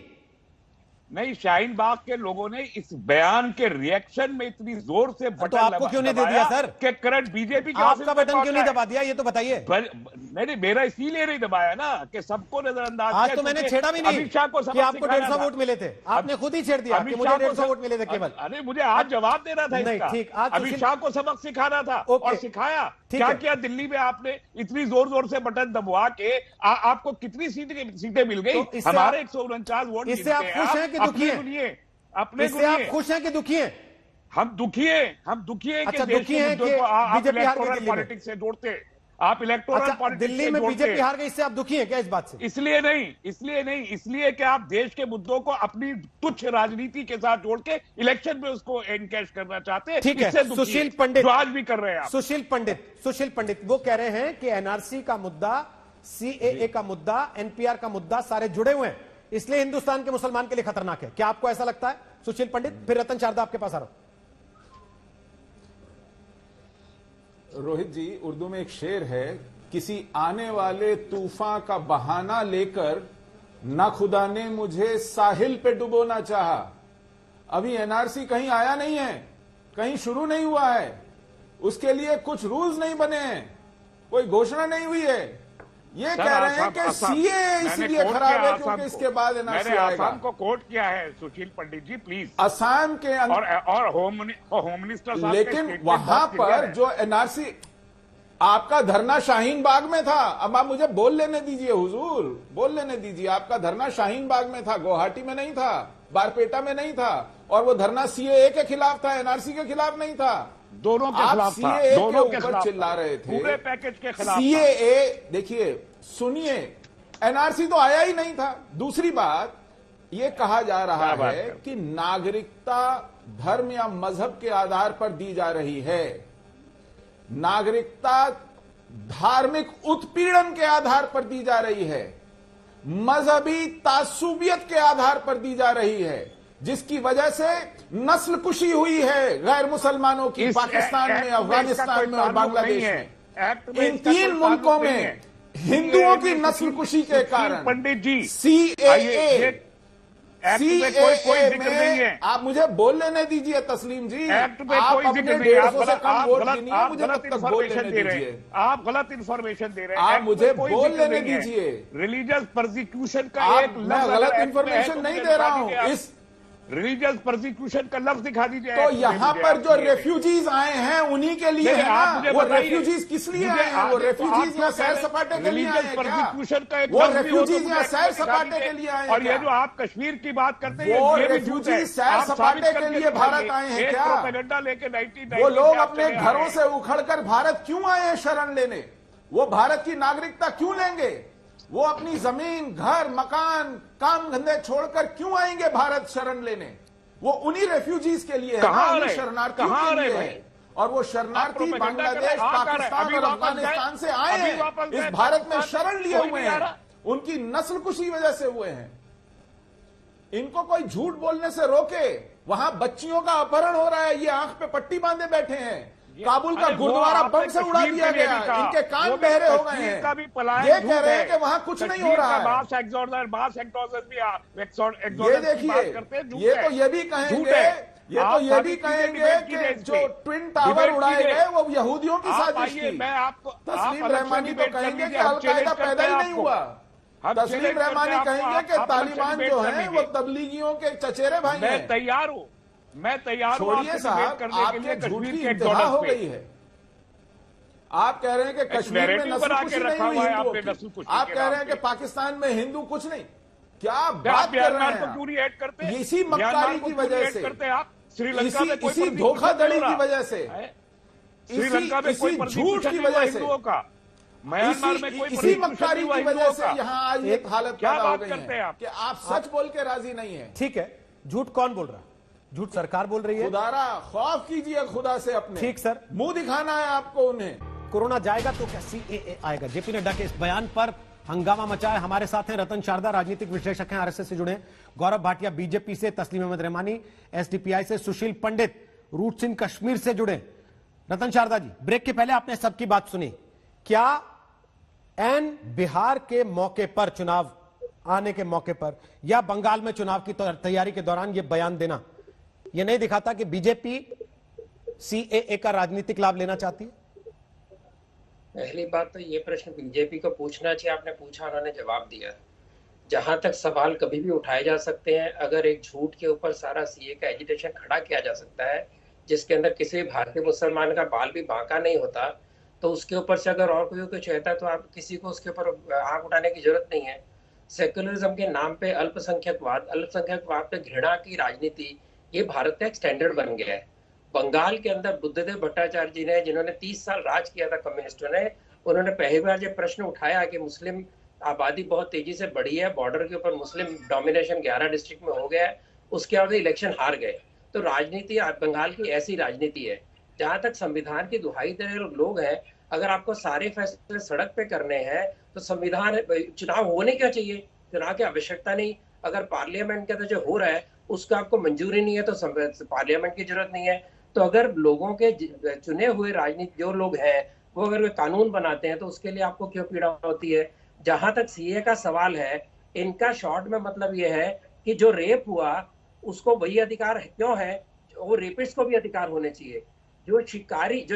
Speaker 11: नहीं, शाहीन बाग के लोगों ने इस बयान के रिएक्शन में इतनी जोर से बटन
Speaker 1: तो आपको क्यों नहीं दे दिया सर?
Speaker 11: कि करंट बीजेपी के
Speaker 1: आपका बटन क्यों नहीं दबा दिया, ये तो बताइए।
Speaker 11: नहीं, मेरा इसीलिए नहीं दबाया ना कि सबको नजरअंदाज।
Speaker 1: आज तो मैंने छेड़ा भी नहीं
Speaker 11: अमित शाह को
Speaker 1: कि आपको 150 वोट मिले थे, आपने खुद ही छेड़ दिया कि मुझे 150 वोट मिले थे केवल।
Speaker 11: अरे मुझे आज जवाब देना था इसका।
Speaker 1: ठीक,
Speaker 11: अमित शाह को सबक सिखाना था और सिखाया। क्या किया दिल्ली में आपने? इतनी जोर जोर से बटन दबवा के आपको कितनी सीटें मिल गई? हमारे 149 वोट।
Speaker 1: इससे आप खुश हैं कि दुखी हैं?
Speaker 11: अपने
Speaker 1: इससे आप खुश हैं कि दुखी हैं?
Speaker 11: हम दुखी हैं
Speaker 1: अच्छा, दुखी हैं कि बीजेपी हार गई
Speaker 11: पॉलिटिक्स से जोड़ते, आप इलेक्टोरल पॉलिटिक्स
Speaker 1: दिल्ली में बीजेपी हार गई, इससे आप दुखी हैं क्या इस बात से?
Speaker 11: इसलिए नहीं, इसलिए कि आप देश के मुद्दों को अपनी तुच्छ राजनीति के साथ जोड़ के इलेक्शन में उसको एनकैश करना चाहते हैं।
Speaker 1: ठीक है, सुशील पंडित
Speaker 11: जो आज भी कर रहे हैं।
Speaker 1: सुशील पंडित वो कह रहे हैं कि एनआरसी का मुद्दा, सीएए का मुद्दा, एनपीआर का मुद्दा सारे जुड़े हुए हैं, इसलिए हिंदुस्तान के मुसलमान के लिए खतरनाक है। क्या आपको ऐसा लगता है सुशील पंडित? फिर रतन शारदा आपके पास आ रहा हूं।
Speaker 12: रोहित जी, उर्दू में एक शेर है, किसी आने वाले तूफान का बहाना लेकर ना खुदा ने मुझे साहिल पे डुबोना चाहा। अभी एनआरसी कहीं आया नहीं है, कहीं शुरू नहीं हुआ है, उसके लिए कुछ रूल्स नहीं बने हैं, कोई घोषणा नहीं हुई है। ये कह रहे हैं कि सीए इसलिए खराब है क्योंकि इसके बाद एनआरसी आएगा।
Speaker 11: मैंने असम को कोट किया है सुशील पंडित जी, प्लीज।
Speaker 12: असम के
Speaker 11: और होम मिनिस्टर साहब,
Speaker 12: लेकिन वहां पर जो एनआरसी, आपका धरना शाहीन बाग में था। अब आप मुझे बोल लेने दीजिए हुजूर, बोल लेने दीजिए। आपका धरना शाहीन बाग में था, गुवाहाटी में नहीं था, बारपेटा में नहीं था, और वो धरना सीएए के खिलाफ था, एनआरसी के खिलाफ नहीं था।
Speaker 11: दोनों के खिलाफ था,
Speaker 12: दोनों के ऊपर चिल्ला रहे थे,
Speaker 11: पूरे पैकेज के खिलाफ।
Speaker 12: सीएए देखिए, सुनिए, एनआरसी तो आया ही नहीं था। दूसरी बात, ये कहा जा रहा है कि नागरिकता धर्म या मजहब के आधार पर दी जा रही है। नागरिकता धार्मिक उत्पीड़न के आधार पर दी जा रही है, मजहबी तासुबियत के आधार पर दी जा रही है, जिसकी वजह से नस्ल कुशी हुई है गैर मुसलमानों की, पाकिस्तान में, अफगानिस्तान में और बांग्लादेश में। इन 3 मुल्कों में हिंदुओं की नस्ल कुशी के कारण
Speaker 11: पंडित जी
Speaker 12: सीएए
Speaker 11: में कोई जिक्र नहीं है।
Speaker 12: आप मुझे बोल लेने दीजिए तस्लीम जी,
Speaker 11: एक्ट में कोई जिक्र नहीं है। आप गलत इन्फॉर्मेशन दे रहे हैं, आप गलत इन्फॉर्मेशन दे रहे हैं।
Speaker 12: आप मुझे बोल लेने दीजिए।
Speaker 11: रिलीजियस प्रोसिक्यूशन का एक
Speaker 12: मैं गलत इन्फॉर्मेशन नहीं दे रहा हूं।
Speaker 11: रिलीजियस प्रोसिक्यूशन का लफ्ज दिखा दीजिए।
Speaker 12: तो यहाँ पर जो रेफ्यूजीज आए हैं उन्हीं के लिए है ना, वो रेफ्यूजीज किस लिए आए हैं? वो रेफ्यूजीज यहाँ सैर सपाटे के लिए आए हैं क्या? वो रेफ्यूजीज यहाँ सैर सपाटे के लिए आए हैं?
Speaker 11: और ये जो आप कश्मीर की बात करते हैं,
Speaker 12: वो रेफ्यूजीज सैर सपाटे के लिए भारत आए हैं क्या?
Speaker 11: प्रोपेगेंडा लेके 1990
Speaker 12: वो लोग अपने घरों से उखड़कर भारत क्यों आए हैं शरण लेने? वो भारत की नागरिकता क्यों लेंगे? वो अपनी जमीन, घर, मकान, काम धंधे छोड़कर क्यों आएंगे भारत शरण लेने? वो उन्हीं रेफ्यूजीज के लिए है ना, उन्हीं शरणार्थियों के लिए है। और वो शरणार्थी बांग्लादेश, पाकिस्तान और अफगानिस्तान से आए हैं, इस भारत में शरण लिए हुए हैं, उनकी नस्ल कुछ ही वजह से हुए हैं। इनको कोई झूठ बोलने से रोके। वहां बच्चियों का अपहरण हो रहा है, ये आंख पे पट्टी बांधे बैठे हैं। काबुल का गुरुद्वारा बम से उड़ा दिया गया, इनके कान बहरे हो गए हैं। ये कह रहे हैं कि वहां कुछ नहीं हो रहा है। ये देखिए, ये तो ये भी कहेंगे, कि जो ट्विन टावर उड़ाए गए वो यहूदियों की साजिश थी। तस्लीम रहमानी तो कहेंगे कि अलकायदा पैदा ही नहीं हुआ। तस्लीम रहमानी कहेंगे कि तालिबान जो है वो तबलीगियों के चचेरे भाई हैं।
Speaker 11: मैं तैयार हूं।
Speaker 12: छोड़िए साहब, आपके झूठ की इंतहा हो गई है। आप कह रहे हैं कि कश्मीर में नस्ल कुछ नहीं हुई हिंदुओं की। आप कह रहे हैं कि पाकिस्तान में हिंदू कुछ नहीं। क्या बात कर रहे हैं?
Speaker 11: क्यों नहीं ऐड करते?
Speaker 12: इसी मक्कारी की वजह से,
Speaker 11: श्रीलंका में
Speaker 12: इसी धोखाधड़ी की वजह से,
Speaker 11: श्रीलंका में कोई
Speaker 12: झूठ की वजह से,
Speaker 11: म्यांमार में कोई
Speaker 12: इसी मक्कारी की वजह से यहाँ आज एक हालत
Speaker 11: क्या
Speaker 12: पैदा हो
Speaker 11: बात
Speaker 12: गई
Speaker 11: करते हैं
Speaker 12: है कि आप सच बोल के राजी नहीं है।
Speaker 1: ठीक है, झूठ कौन बोल रहा है? झूठ सरकार बोल रही है।
Speaker 12: खुदारा खौफ कीजिए खुदा से अपने।
Speaker 1: ठीक सर,
Speaker 12: मुंह दिखाना है आपको उन्हें।
Speaker 1: कोरोना जाएगा तो क्या सीएए आएगा? जेपी नड्डा के इस बयान पर हंगामा मचा है। हमारे साथ हैं रतन शारदा, राजनीतिक विश्लेषक हैं, आरएसएस से जुड़े हैं, गौरव भाटिया बीजेपी से, तस्लीम अहमद रहमानी एसडीपीआई से, सुशील पंडित रूट्स इन कश्मीर से जुड़े। रतन शारदा जी, ब्रेक के पहले आपने सबकी बात सुनी। क्या एन बिहार के मौके पर, चुनाव आने के मौके पर, या बंगाल में चुनाव की तैयारी के दौरान यह बयान देना यह नहीं दिखाता कि बीजेपी सीएए का राजनीतिक लाभ लेना चाहती है?
Speaker 13: पहली बात तो ये प्रश्न बीजेपी को पूछना चाहिए, आपने पूछा, उन्होंने जवाब दिया। जहां तक सवाल कभी भी उठाए जा सकते हैं, अगर एक झूठ के ऊपर सारा सीए का एजिटेशन खड़ा किया जा सकता है, जिसके अंदर किसी भारतीय मुसलमान का बाल भी बांका नहीं होता, तो उसके ऊपर से अगर और कोई कुछ कहता है तो आप किसी को उसके ऊपर आंख उठाने की जरूरत नहीं है। सेक्युलरिज्म के नाम पे अल्पसंख्यकवाद पे घृणा की राजनीति, ये भारत का एक स्टैंडर्ड बन गया है। बंगाल के अंदर बुद्धदेव भट्टाचार्य जी ने, जिन्होंने 30 साल राज किया था कम्युनिस्टों ने, उन्होंने पहली बार ये प्रश्न उठाया कि मुस्लिम आबादी बहुत तेजी से बढ़ी है, बॉर्डर के ऊपर मुस्लिम डोमिनेशन 11 डिस्ट्रिक्ट में हो गया है, उसके बाद इलेक्शन हार गए। तो राजनीति बंगाल की ऐसी राजनीति है। जहां तक संविधान की दुहाई दे रहे लोग हैं, अगर आपको सारे फैसले सड़क पे करने हैं तो संविधान, चुनाव होने क्या चाहिए, चुनाव की आवश्यकता नहीं। अगर पार्लियामेंट के अंदर जो हो रहा है उसका आपको मंजूरी नहीं है तो पार्लियामेंट की जरूरत नहीं है। तो अगर लोगों के चुने हुए राजनीतिक जो लोग हैं वो अगर वे कानून बनाते हैं तो उसके लिए आपको क्यों पीड़ा होती है? जहां तक सीए का सवाल है, इनका शॉर्ट में मतलब ये है कि जो रेप हुआ उसको वही अधिकार क्यों है, वो रेपिस्ट को भी अधिकार होने चाहिए। जो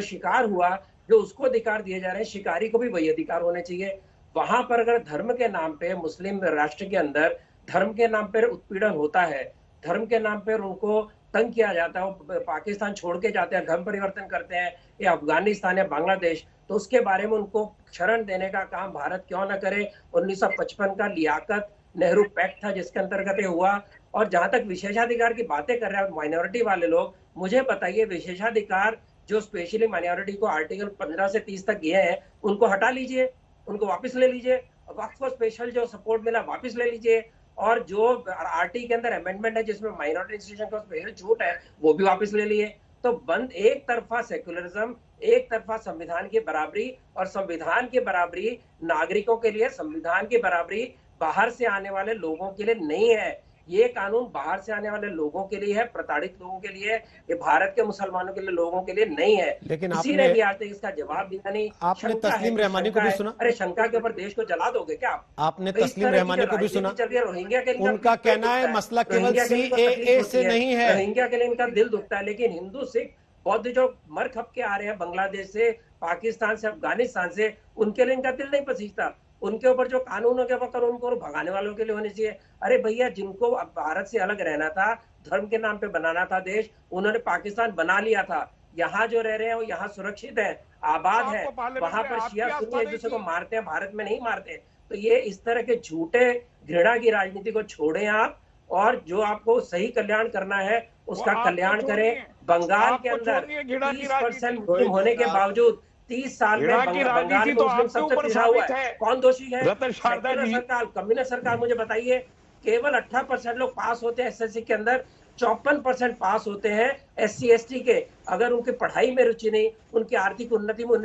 Speaker 13: शिकार हुआ, जो उसको अधिकार दिए जा रहे हैं, शिकारी को भी वही अधिकार होने चाहिए। वहां पर अगर धर्म के नाम पे, मुस्लिम राष्ट्र के अंदर धर्म के नाम पर उत्पीड़न होता है, धर्म के नाम पर उनको तंग किया जाता है, वो पाकिस्तान छोड़ के जाते हैं, धर्म परिवर्तन करते हैं, या अफगानिस्तान या बांग्लादेश, तो उसके बारे में उनको शरण देने का काम भारत क्यों न करे? 1955 का लियाकत नेहरू पैक्ट था जिसके अंतर्गत ये हुआ। और जहां तक विशेषाधिकार की बातें कर रहे हैं माइनॉरिटी वाले लोग, मुझे बताइए विशेषाधिकार जो स्पेशली माइनॉरिटी को आर्टिकल 15 से 30 तक दिए हैं, उनको हटा लीजिए, उनको वापस ले लीजिए। वक्फ को स्पेशल जो सपोर्ट मिला वापस ले लीजिए, और जो आरटी के अंदर अमेंडमेंट है जिसमें माइनॉरिटी इंस्टीट्यूशन का स्पेशल छूट है वो भी वापस ले लिए। तो बंद एक तरफा सेक्युलरिज्म, एक तरफा संविधान की बराबरी, और संविधान की बराबरी नागरिकों के लिए, संविधान की बराबरी बाहर से आने वाले लोगों के लिए नहीं है। ये कानून बाहर से आने वाले लोगों के लिए है, प्रताड़ित लोगों के लिए, ये भारत के मुसलमानों के लिए, लोगों के लिए नहीं है।
Speaker 1: लेकिन
Speaker 13: किसी ने भी आज तक इसका जवाब दिया नहीं।
Speaker 1: आपने तस्लीम रहमानी को भी सुना?
Speaker 13: अरे शंका के ऊपर देश को जला दोगे क्या आप?
Speaker 1: आपने तस्लीम रहमानी को भी सुना?
Speaker 13: रोहिंग्या के लिए
Speaker 1: उनका कहना है मसला केवल सीएए से नहीं है,
Speaker 13: रोहिंग्या के लिए इनका दिल दुखता है, लेकिन हिंदू सिख बौद्ध जो मर खप के आ रहे हैं बांग्लादेश से, पाकिस्तान से, अफगानिस्तान से, उनके लिए इनका दिल नहीं पसीजता। उनके ऊपर जो कानून हो गया वो कानून को भगाने वालों के लिए होने चाहिए। अरे भैया, जिनको भारत से अलग रहना था, धर्म के नाम पे बनाना था देश, उन्होंने पाकिस्तान बना लिया था। यहाँ जो रह रहे हैं वो यहाँ सुरक्षित है, आबाद है, वहां पर शिया सुन्नी एक दूसरे को मारते हैं, भारत में नहीं मारते। तो ये इस तरह के झूठे घृणा की राजनीति को छोड़ें आप, और जो आपको सही कल्याण करना है उसका कल्याण करें। बंगाल के अंदर 30% मुस्लिम होने के बावजूद 30 साल में बंगाल में मुस्लिम सबसे पिछड़ा हुआ है। कौन दोषी है? सरकार, कम्युनिस्ट सरकार। मुझे बताइए, केवल 18% लोग पास होते हैं एसएससी के अंदर, 54% पास होते हैं SC ST के। अगर उनकी पढ़ाई में रुचि नहीं, उनकी आर्थिक उन्नति में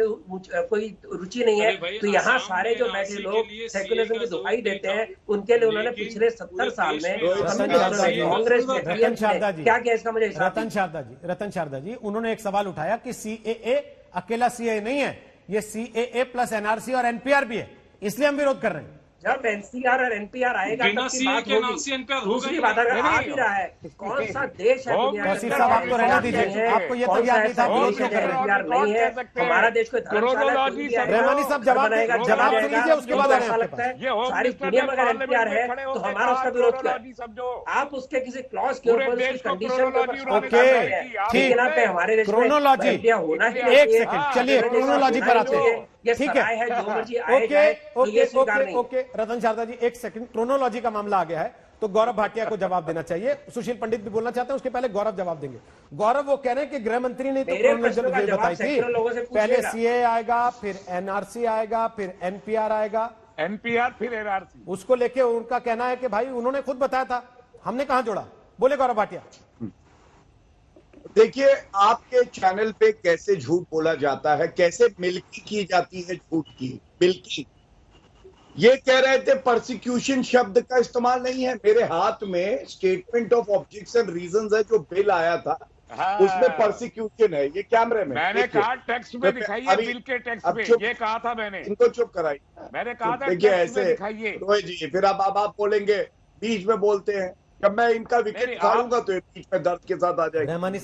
Speaker 13: कोई रुचि नहीं है, तो यहाँ सारे जो बैठे लोग सेक्युलरिज्म की दुहाई देते हैं, उनके लिए उन्होंने पिछले 70 साल में कांग्रेस में क्या किया, इसका मुझे
Speaker 1: रतन शारदा जी उन्होंने एक सवाल उठाया कि CAA अकेला CAA नहीं है, ये CAA प्लस NRC और NPR भी है, इसलिए हम विरोध कर रहे हैं।
Speaker 13: जब NCR और NPR आएगा तब की बात होगी। दूसरी बात, अगर आ भी रहा है, कौन सा देश है दुनिया में,
Speaker 1: आपको रहना दीजिए, आपको ये तो ज्ञान नहीं था,
Speaker 13: NPR नहीं है, हमारा देश को
Speaker 1: रहमानी साहब जवाब दीजिए, उसके बाद
Speaker 13: ऐसा लगता है सारी दुनिया में अगर NPR है तो हमारा उसका विरोध क्या? आप उसके किसी क्लॉज के ऊपर उसकी कंडीशन पे हमारे देश में
Speaker 1: क्रोनोलॉजी
Speaker 13: होना ही,
Speaker 1: एक सेकंड चलिए क्रोनोलॉजी पर आते हैं। ठीक है, ओके रतन शारदा जी एक सेकंड, क्रोनोलॉजी का मामला आ गया है तो गौरव भाटिया को जवाब देना चाहिए। सुशील पंडित भी बोलना चाहते हैं, उसके पहले गौरव जवाब देंगे। गौरव वो कह रहे हैं कि गृह मंत्री ने तो क्रोनोलॉजी बताई थी, पहले CAA आएगा, फिर NRC आएगा, फिर NPR आएगा,
Speaker 11: NPR फिर NRC,
Speaker 1: उसको लेके उनका कहना है कि भाई उन्होंने खुद बताया था, हमने कहां जोड़ा। बोले गौरव भाटिया।
Speaker 9: देखिए, आपके चैनल पे कैसे झूठ बोला जाता है, कैसे मिल्की की जाती है झूठ की, मिल्की। ये कह रहे थे प्रोसिक्यूशन शब्द का इस्तेमाल नहीं है। मेरे हाथ में स्टेटमेंट ऑफ ऑब्जेक्शन रीजंस है, जो बिल आया था उसमें प्रोसिक्यूशन है, ये कैमरे में
Speaker 11: मैंने कहा टेक्स्ट में दिखाइए, बिल के टेक्स्ट में ये कहा था मैंने,
Speaker 9: इनको चुप कराइए,
Speaker 11: मैंने कहा था
Speaker 9: देखिए ऐसे रोहित जी, फिर अब आप बोलेंगे, बीच में बोलते हैं, जब मैं इनका विकेट उखाड़ूंगा तो ये बीच में दर्द के साथ आ जाएगा।
Speaker 1: रहमानी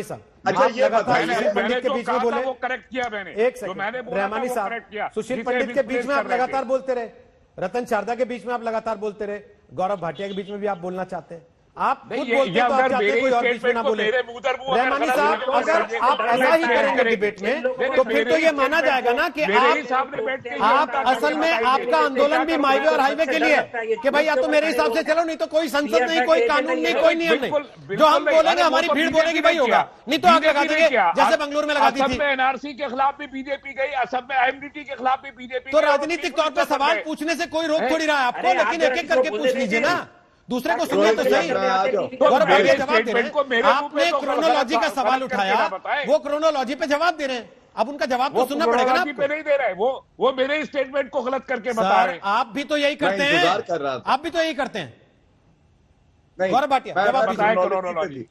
Speaker 1: साहब,
Speaker 9: अच्छा ये बताइए,
Speaker 1: पंडित के बीच में बोले,
Speaker 11: वो करेक्ट किया मैंने,
Speaker 1: एक सेकंड रहमानी साहब, सुशील पंडित के बीच में आप लगातार बोलते रहे, रतन शारदा के बीच में आप लगातार बोलते रहे, गौरव भाटिया के बीच में भी आप बोलना चाहते हैं, आप खुद बोलते तो आप चाहते कोई और बीच में ना बोले। रहमानी साहब, अगर आप ऐसा ही करेंगे डिबेट में तो फिर तो ये माना जाएगा ना कि आप असल में आपका आंदोलन भी माईवे और हाईवे के लिए कि भाई या तो मेरे हिसाब से चलो, नहीं तो कोई संसद नहीं, कोई कानून नहीं, कोई नियम नहीं, जो हम बोलेंगे हमारी भीड़ बोलेगी वही होगा, नहीं तो आग लगा देंगे जैसे बंगलुरु में लगा दी थी।
Speaker 11: NRC के खिलाफ भी बीजेपी गई, असम में IMDT के खिलाफ भी बीजेपी।
Speaker 1: तो राजनीतिक तौर पर सवाल पूछने से कोई रोक थोड़ी रहा है आपको, लेकिन एक एक करके पूछ लीजिए ना, दूसरे को सुनिए तो सही। गौरव भाटिया जवाब दे रहे हैं, आपने क्रोनोलॉजी का सवाल उठाया, वो क्रोनोलॉजी पे जवाब दे रहे हैं, अब उनका जवाब तो सुनना पड़ेगा ना आपको।
Speaker 11: नहीं दे रहे, वो मेरे स्टेटमेंट को गलत करके बता रहे हैं।
Speaker 1: आप भी तो यही करते हैं, आप भी तो यही करते हैं। गौरव भाटिया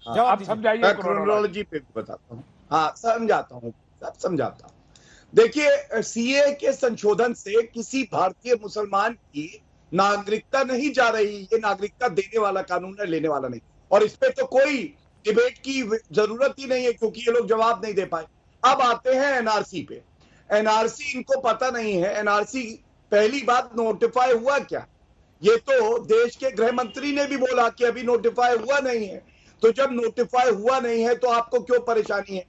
Speaker 1: जवाब
Speaker 9: समझाइए, क्रोनोलॉजी पे बताता हूँ, हाँ समझाता हूँ, सब समझाता हूँ। देखिए, CAA के संशोधन से किसी भारतीय मुसलमान की नागरिकता नहीं जा रही, ये नागरिकता देने वाला कानून है, लेने वाला नहीं, और इस पे तो कोई डिबेट की जरूरत ही नहीं है, क्योंकि ये लोग जवाब नहीं दे पाए। अब आते हैं NRC पे। NRC इनको पता नहीं है, NRC पहली बात नोटिफाई हुआ क्या, ये तो देश के गृह मंत्री ने भी बोला कि अभी नोटिफाई हुआ नहीं है, तो जब नोटिफाई हुआ नहीं है तो आपको क्यों परेशानी है।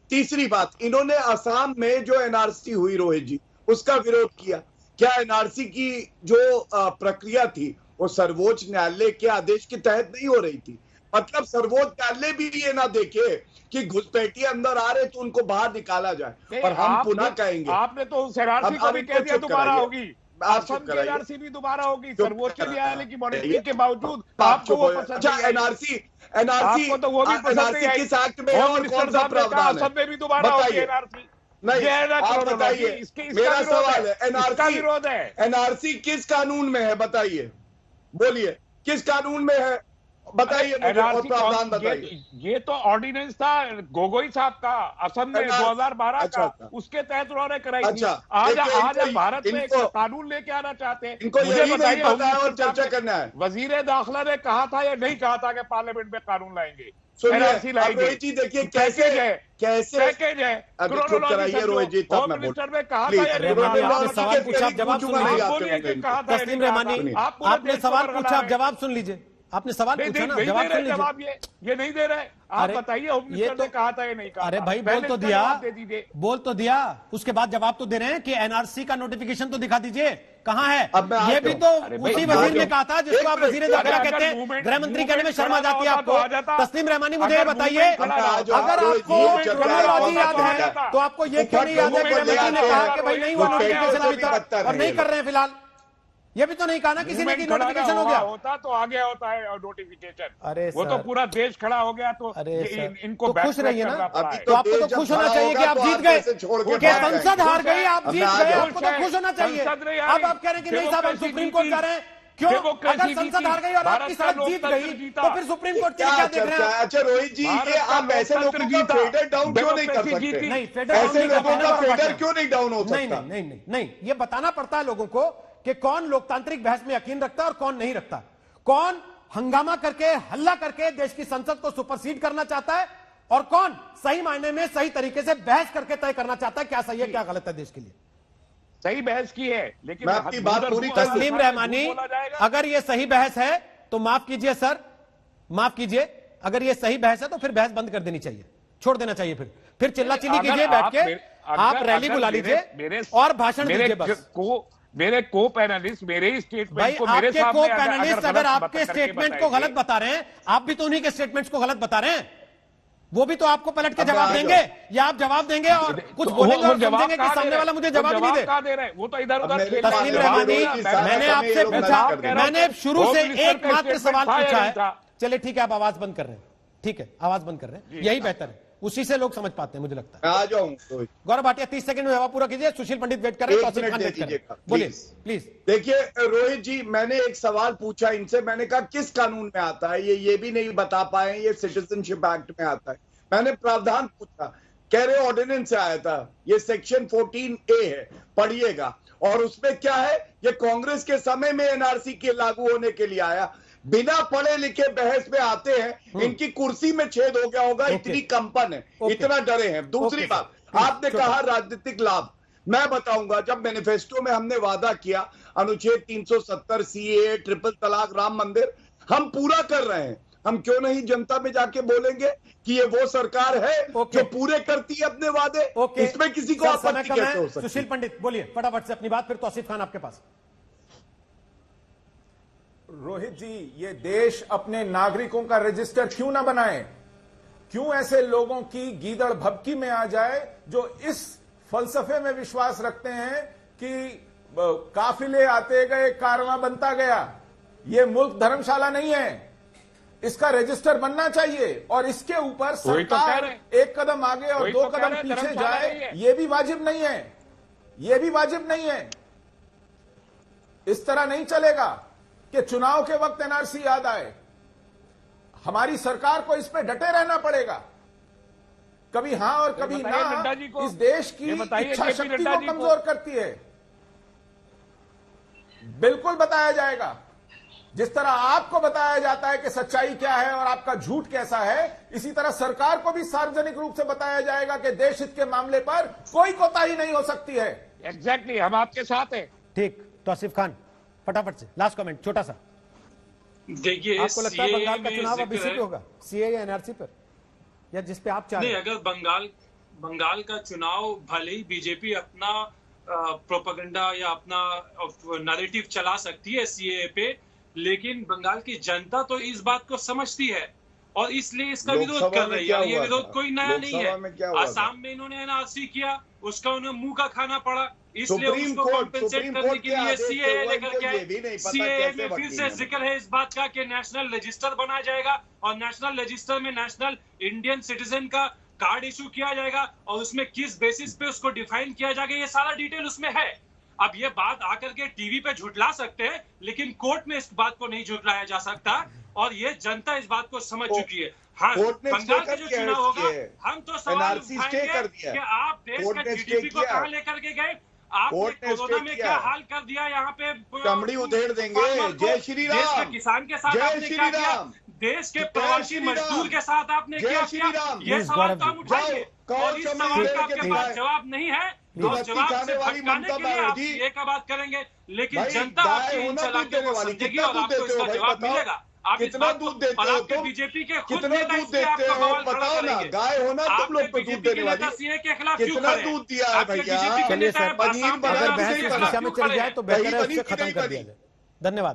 Speaker 9: तीसरी बात, इन्होंने असम में जो NRC हुई रोहित जी, उसका विरोध किया। क्या NRC की जो प्रक्रिया थी वो सर्वोच्च न्यायालय के आदेश के तहत नहीं हो रही थी? मतलब सर्वोच्च न्यायालय भी ये ना देखे कि घुसपैठिए अंदर आ रहे तो उनको बाहर निकाला जाए, और हम पुनः कहेंगे
Speaker 11: आपने तो NRC को भी कह दिया दोबारा होगी, NRC भी दोबारा होगी, सर्वोच्च न्यायालय की मॉनिटरिंग के बावजूद आपको वो पसंद नहीं आई।
Speaker 9: NRC
Speaker 11: तो वो भी पसंद नहीं आई,
Speaker 9: किस एक्ट में है और कौन सा प्रावधान है?
Speaker 11: असम में भी दोबारा होगी NRC।
Speaker 9: नहीं, आप बताइए, मेरा सवाल है, NRC किस कानून में है बताइए, बोलिए किस कानून में है बताइए, प्रावधान बताइए।
Speaker 11: ये तो ऑर्डिनेंस था गोगोई साहब का, असम में 2012 का, उसके तहत उन्होंने कराई थी। आज भारत में कानून लेके आना चाहते हैं,
Speaker 9: इनको यही नहीं पता है और चर्चा करना है।
Speaker 11: वजीर दाखिला ने कहा था या नहीं कहा था कि पार्लियामेंट में कानून लाएंगे,
Speaker 9: रोहित जी देखिए कैसे
Speaker 11: पैकेज है,
Speaker 9: रोहित जी
Speaker 11: होम मिनिस्टर में कहा था,
Speaker 1: सवाल पूछा जवाब सुन लीजिए। तस्लीम रहमानी, आपने सवाल पूछा, आप जवाब सुन लीजिए। आपने सवाल पूछा ना, जवाब सुन लीजिए।
Speaker 11: जवाब ये नहीं दे रहे। आप बताइए, होम मिनिस्टर ने कहा था, ये नहीं कहा।
Speaker 1: अरे भाई बोल तो दिया, बोल तो दिया, उसके बाद जवाब तो दे रहे हैं कि एनआरसी का नोटिफिकेशन तो दिखा दीजिए, कहां है? ये भी तो उसी वजीर ने कहा था जिसको आप वजीर दाखिला कहते हैं। गृह मंत्री कहने में शर्म आ जाती है आपको। तस्लीम रहमानी, मुझे ये बताइए, अगर आपको क्रोनोलॉजी याद है तो आपको ये क्यों नहीं याद है गृह मंत्री ने कहा कि भाई नहीं हुआ नोटिफिकेशन अभी तक और नहीं कर रहे हैं फिलहाल? ये भी तो नहीं कहा ना किसी ने कि नोटिफिकेशन हो गया
Speaker 11: होता तो आगे होता है नोटिफिकेशन।
Speaker 1: अरे
Speaker 11: वो तो पूरा देश खड़ा हो गया, तो इनको
Speaker 1: तो खुश रहिए ना। तो आपको तो खुश होना चाहिए कि आप जीत गए, संसद हार गई, आप जीत गए, आपको तो खुश होना चाहिए। अब आप कह रहे हैं कि नहीं साहब हम सुप्रीम कोर्ट जा रहे हैं, क्यों? अगर संसद हार गई और आपकी सड़क जीत गई तो फिर सुप्रीम कोर्ट क्या देख रहे हैं?
Speaker 9: अच्छा रोहित जी, ये आप ऐसे लोगों का फेडर डाउन क्यों नहीं कर सकते?
Speaker 1: नहीं,
Speaker 9: ऐसे लोगों का फेडर क्यों नहीं डाउन हो सकता?
Speaker 1: नहीं, ये बताना पड़ता है लोगों को कि कौन लोकतांत्रिक बहस में यकीन रखता है और कौन नहीं रखता, कौन हंगामा करके हल्ला करके देश की संसद को सुपरसीड करना चाहता है और कौन सही मायने में सही तरीके से बहस करके तय करना चाहता है क्या सही है क्या गलत है देश के लिए।
Speaker 11: सही बहस की है, लेकिन
Speaker 9: मैं आपकी बात पूरी
Speaker 1: तस्लीम रहमानी, अगर ये सही बहस है तो माफ कीजिए सर, माफ कीजिए, अगर ये सही बहस है तो फिर बहस बंद कर देनी चाहिए, छोड़ देना चाहिए। फिर चिल्ला चिल्ली कीजिए बैठ के, आप रैली बुला लीजिए और भाषण दीजिए बस।
Speaker 11: मेरे को पैनलिस्ट मेरे ही स्टेटमेंट को
Speaker 1: मेरे सामने को पैनलिस्ट अगर आपके स्टेटमेंट को गलत बता रहे हैं, आप भी तो उन्हीं के स्टेटमेंट्स को गलत बता रहे हैं, वो भी तो आपको पलट के जवाब देंगे या आप जवाब देंगे और कुछ बोलेंगे और समझेंगे कि सामने वाला मुझे जवाब नहीं दे।
Speaker 11: वो तो इधर उधर।
Speaker 1: तस्लीम रहमानी, मैंने आपसे पूछा, मैंने शुरू से एकमात्र सवाल पूछा है। चलिए ठीक है, आप आवाज बंद कर रहे हैं, ठीक है आवाज बंद कर रहे हैं, यही बेहतर है, उसी से लोग समझ पाते हैं मुझे लगता है।
Speaker 9: आ जाऊं
Speaker 1: गौरव भाटिया 30 सेकंड में जवाब पूरा कीजिए, सुशील पंडित वेट कर रहे हैं, बोलिए प्लीज।
Speaker 9: देखिए रोहित जी, मैंने एक सवाल पूछा इनसे, मैंने कहा किस कानून में आता है, ये भी नहीं बता पाए, ये सिटीजनशिप एक्ट में आता है। मैंने प्रावधान पूछा, कह रहे ऑर्डिनेंस से आया था, ये सेक्शन 14A है, पढ़िएगा। और उसमें क्या है, ये कांग्रेस के समय में एनआरसी के लागू होने के लिए आया, बिना पढ़े लिखे बहस में आते हैं, इनकी कुर्सी में छेद हो गया होगा, इतनी कंपन है, इतना डरे हैं। दूसरी बात, आपने कहा राजनीतिक लाभ, मैं बताऊंगा, जब मैनिफेस्टो में हमने वादा किया अनुच्छेद 370 CAA, ट्रिपल तलाक, राम मंदिर, हम पूरा कर रहे हैं, हम क्यों नहीं जनता में जाके बोलेंगे कि ये वो सरकार है जो पूरे करती है अपने वादे। इसमें किसी को आपत्ति कैसे हो सकती है?
Speaker 1: सुशील पंडित बोलिए फटाफट से अपनी बात, फिर तौसीफ खान आपके पास।
Speaker 12: रोहित जी, ये देश अपने नागरिकों का रजिस्टर क्यों ना बनाए? क्यों ऐसे लोगों की गीदड़ भभकी में आ जाए जो इस फलसफे में विश्वास रखते हैं कि काफिले आते गए, कारवां बनता गया। ये मुल्क धर्मशाला नहीं है, इसका रजिस्टर बनना चाहिए और इसके ऊपर सरकार एक कदम आगे और दो कदम पीछे जाए, ये भी वाजिब नहीं है, ये भी वाजिब नहीं है। इस तरह नहीं चलेगा कि चुनाव के वक्त एनआरसी याद आए। हमारी सरकार को इस पे डटे रहना पड़ेगा, कभी हां और कभी ना, इस देश की इच्छा शक्ति को कमजोर करती है। बिल्कुल बताया जाएगा, जिस तरह आपको बताया जाता है कि सच्चाई क्या है और आपका झूठ कैसा है, इसी तरह सरकार को भी सार्वजनिक रूप से बताया जाएगा कि देश हित के मामले पर कोई कोताही नहीं हो सकती है।
Speaker 11: एग्जैक्टली, हम आपके साथ हैं।
Speaker 1: ठीक, तौसीफ खान फटाफट से लास्ट कमेंट छोटा सा।
Speaker 10: देखिए,
Speaker 1: आपको लगता है बंगाल का चुनाव अब इसी पे होगा, सीए या एनआरसी पर, या जिस पे आप चाह रहे हैं?
Speaker 10: नहीं, अगर बंगाल का चुनाव भले ही बीजेपी अपना प्रोपेगेंडा या अपना नैरेटिव चला सकती है सीए पे, लेकिन बंगाल की जनता तो इस बात को समझती है और इसलिए इसका विरोध कर रही है। ये विरोध कोई नया नहीं है। आसाम में इन्होंने एनआरसी किया, उसका उन्हें मुंह का खाना पड़ा, इसलिए उसको कॉम्पेंसेट करने के लिए सीएए लेकर के आए। सीएए में फिर से जिक्र है इस बात का कि नेशनल रजिस्टर बनाया जाएगा और नेशनल रजिस्टर में नेशनल इंडियन सिटीजन का कार्ड इशू किया जाएगा और उसमें किस बेसिस पे उसको डिफाइन किया जाएगा, ये सारा डिटेल उसमें है। अब ये बात आकर के टीवी पे झुठला सकते हैं, लेकिन कोर्ट में इस बात को नहीं झुठलाया जा सकता और ये जनता इस बात को समझ चुकी है। हाँ, बंगाल का जो चुनाव होगा, हम तो सवाल उठाएंगे कि आप देश का जीडीपी को कहां लेकर के गए, आपने कोरोना में क्या हाल कर दिया, यहाँ पे
Speaker 9: चमड़ी उधेड़ देंगे। जय श्री राम।
Speaker 10: देश के किसान के साथ आपने क्या किया, देश के प्रवासी मजदूर के साथ आपने क्या किया, ये सवाल तो हम उठाएंगे और इस सवाल का आपके पास जवाब नहीं है तो जवाब से भटकाने के लिए आप ये का बात करेंगे, लेकिन जनता आपकी इन सलाह को समझेगी और आपको इसका जवाब मिलेगा। आप इस
Speaker 5: कितना
Speaker 10: बात को-
Speaker 5: दूध देते
Speaker 10: और
Speaker 5: हो
Speaker 10: आपके
Speaker 5: तुम?
Speaker 10: बीजेपी के खुद
Speaker 5: कितना
Speaker 10: नेता
Speaker 5: दूध
Speaker 10: इस पे
Speaker 5: देते
Speaker 10: आपका
Speaker 5: हो
Speaker 10: बवाल खड़ा
Speaker 5: बताओ ना,
Speaker 10: करेंगे।
Speaker 5: गाय हो ना तुम
Speaker 10: आपके
Speaker 5: लोग पे दूध
Speaker 10: बीजेपी
Speaker 5: देने
Speaker 10: के नेता
Speaker 5: वाली।
Speaker 10: सीए के खिलाफ क्यों
Speaker 5: कितना
Speaker 10: खड़े हैं?
Speaker 5: दूध दिया है
Speaker 10: आपके
Speaker 5: भैया?
Speaker 10: बीजेपी के
Speaker 1: चलिए
Speaker 10: नेता
Speaker 1: सर,
Speaker 10: आसाम
Speaker 5: पनीर
Speaker 10: के
Speaker 5: बना
Speaker 1: अगर
Speaker 5: दूध
Speaker 1: बहस
Speaker 5: नहीं
Speaker 1: इस
Speaker 5: बना।
Speaker 1: दिशा में चली जाए तो बेहतर है
Speaker 5: दही बनी
Speaker 1: उससे
Speaker 5: कि
Speaker 1: खत्म
Speaker 5: नहीं
Speaker 1: कर
Speaker 5: बनी?
Speaker 1: दिया जाए। धन्यवाद।